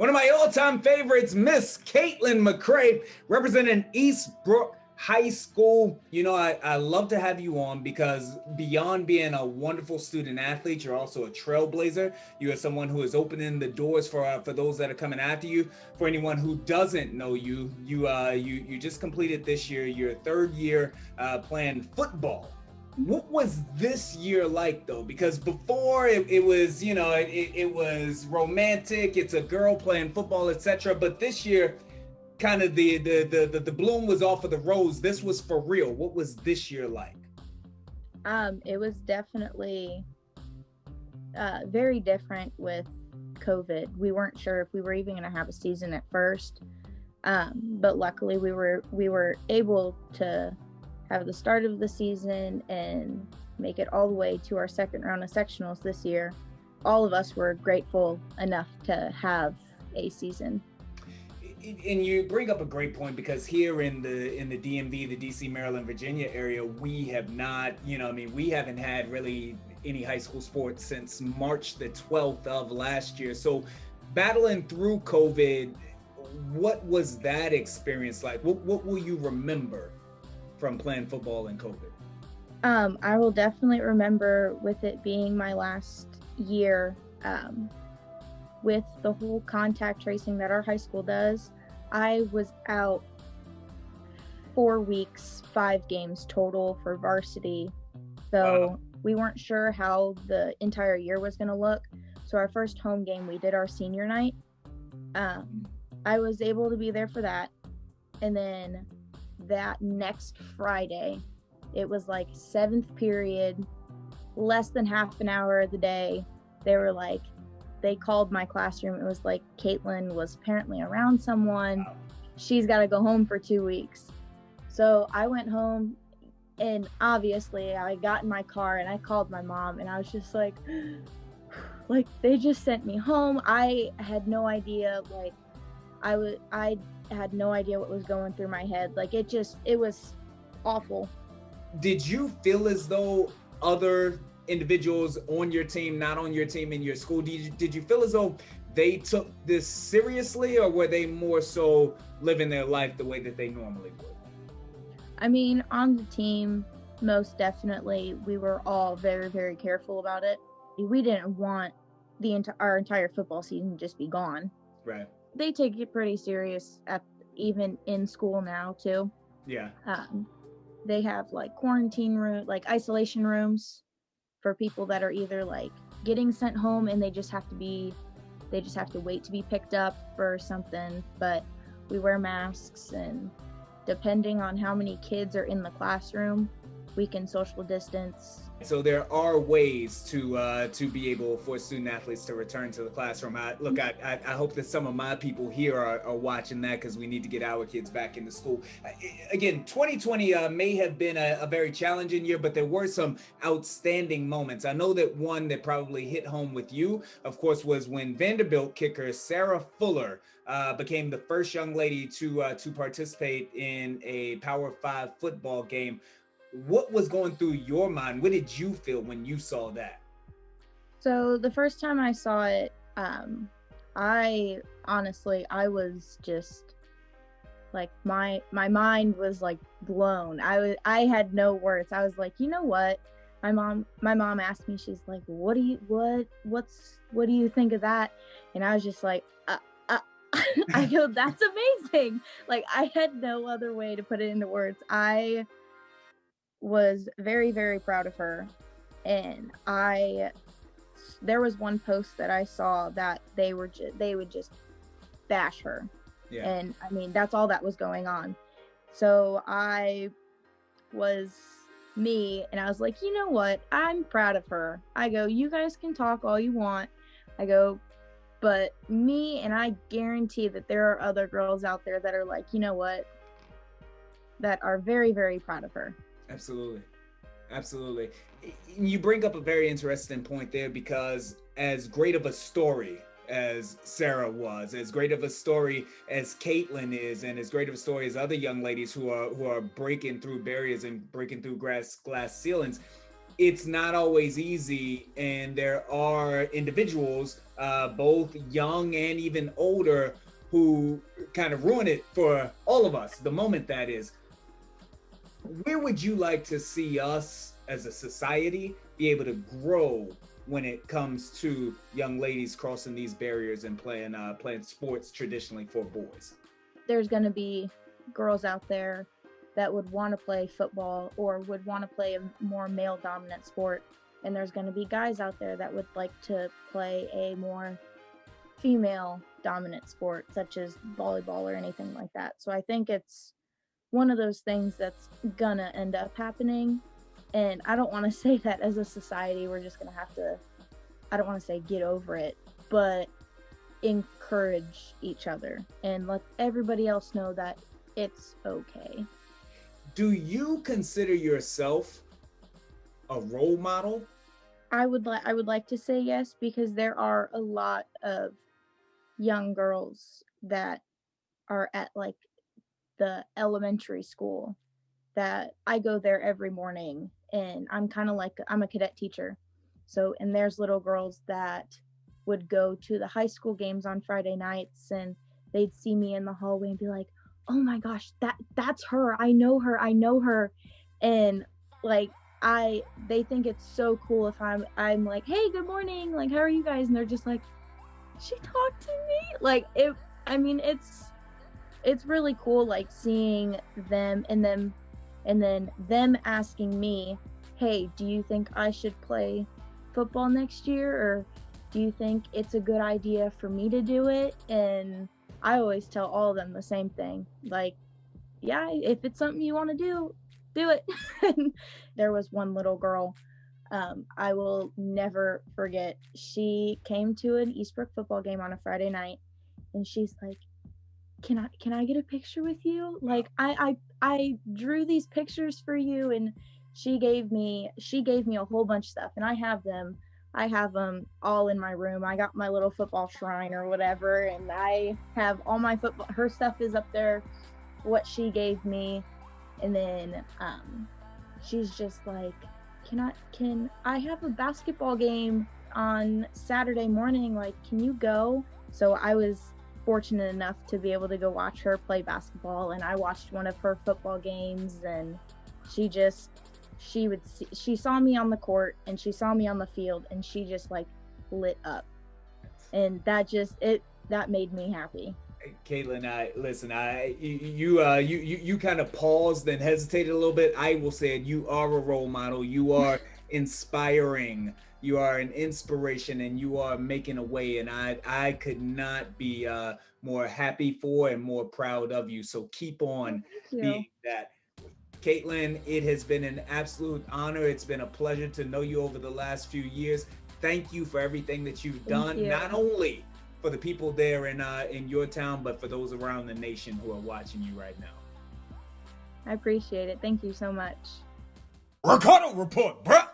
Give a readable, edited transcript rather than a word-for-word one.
One of my all-time favorites, Miss Kaitlyn McRae, representing Eastbrook High School. You know, I love to have you on because beyond being a wonderful student athlete, you're also a trailblazer. You are someone who is opening the doors for those that are coming after you. For anyone who doesn't know you, you just completed this year your third year playing football. What was this year like though? Because before it was, you know, it was romantic. It's a girl playing football, etc. But this year, kind of the bloom was off of the rose. This was for real. What was this year like? It was definitely very different with COVID. We weren't sure if we were even going to have a season at first, but luckily we were able to have the start of the season and make it all the way to our second round of sectionals this year. All of us were grateful enough to have a season. And you bring up a great point because here in the DMV, the DC, Maryland, Virginia area, we have not, we haven't had really any high school sports since March the 12th of last year. So battling through COVID, what was that experience like? What will you remember from playing football in COVID? I will definitely remember with it being my last year, with the whole contact tracing that our high school does. I was out 4 weeks, 5 games total for varsity. So we weren't sure how the entire year was going to look. So our first home game, we did our senior night. I was able to be there for that. And then that next Friday, it was like 7th period, less than half an hour of the day. They called my classroom. It was like Kaitlyn was apparently around someone. She's got to go home for 2 weeks. So I went home, and obviously I got in my car and I called my mom, and I was just like they just sent me home. I had no idea. I had no idea what was going through my head. It was awful. Did you feel as though other individuals on your team, not on your team, in your school, did you feel as though they took this seriously, or were they more so living their life the way that they normally would? I mean, on the team, most definitely, we were all very, very careful about it. We didn't want our entire football season to just be gone. Right. They take it pretty serious even in school now too. Yeah. They have quarantine room, isolation rooms for people that are either getting sent home and they just have to wait to be picked up for something. But we wear masks, and depending on how many kids are in the classroom, we can social distance. So there are ways to be able for student athletes to return to the classroom. I hope that some of my people here are watching that, because we need to get our kids back into school. Again, 2020 may have been a very challenging year, but there were some outstanding moments. I know that one that probably hit home with you, of course, was when Vanderbilt kicker Sarah Fuller became the first young lady to participate in a Power 5 football game. What was going through your mind? What did you feel when you saw that? So the first time I saw it, I was just my mind was blown. I had no words. I was like, you know what? My mom asked me, she's like, what do you think of that? And I was just like, I go, that's amazing. I had no other way to put it into words. I was very, very proud of her. And there was one post that I saw that they would just bash her. Yeah. And I mean, that's all that was going on. So I was me, and I was like, you know what? I'm proud of her. I go, you guys can talk all you want. I go, but me, and I guarantee that there are other girls out there that are you know what? That are very, very proud of her. Absolutely. You bring up a very interesting point there, because as great of a story as Sarah was, as great of a story as Kaitlyn is, and as great of a story as other young ladies who are breaking through barriers and breaking through glass ceilings, it's not always easy, and there are individuals, both young and even older, who kind of ruin it for all of us, the moment that is. Where would you like to see us as a society be able to grow when it comes to young ladies crossing these barriers and playing sports traditionally for boys? There's going to be girls out there that would want to play football or would want to play a more male dominant sport, and there's going to be guys out there that would like to play a more female dominant sport such as volleyball or anything like that. So I think it's one of those things that's gonna end up happening, and I don't want to say that as a society we're just gonna have to, I don't want to say get over it, but encourage each other and let everybody else know that it's okay. Do you consider yourself a role model? I would like to say yes, because there are a lot of young girls that are at like the elementary school that I go there every morning, and I'm kind of like, I'm a cadet teacher. So, and there's little girls that would go to the high school games on Friday nights, and they'd see me in the hallway and be like, "Oh my gosh, that's her. I know her. I know her." And like they think it's so cool if I'm like, "Hey, good morning. Like, how are you guys?" And they're just like, "She talked to me." Like it, I mean, it's really cool, like seeing them and then them asking me, "Hey, do you think I should play football next year, or do you think it's a good idea for me to do it?" And I always tell all of them the same thing, like, yeah, if it's something you want to do it. And there was one little girl, I will never forget. She came to an Eastbrook football game on a Friday night, and she's like, can I get a picture with you? Like I drew these pictures for you. And she gave me a whole bunch of stuff, and I have them all in my room. I got my little football shrine or whatever, and I have all my football, her stuff is up there, what she gave me. And then she's just like, can I have a basketball game on Saturday morning, like, can you go? So I was fortunate enough to be able to go watch her play basketball, and I watched one of her football games, and she saw me on the court and she saw me on the field, and she just like lit up, and that made me happy. Kaitlyn, you kind of paused and hesitated a little bit. I will say it, you are a role model. You are inspiring. You are an inspiration, and you are making a way. And I could not be more happy for and more proud of you. So keep on being that. Kaitlyn, it has been an absolute honor. It's been a pleasure to know you over the last few years. Thank you for everything that you've done, not only for the people there in your town, but for those around the nation who are watching you right now. I appreciate it. Thank you so much. Ricardo Report, bruh.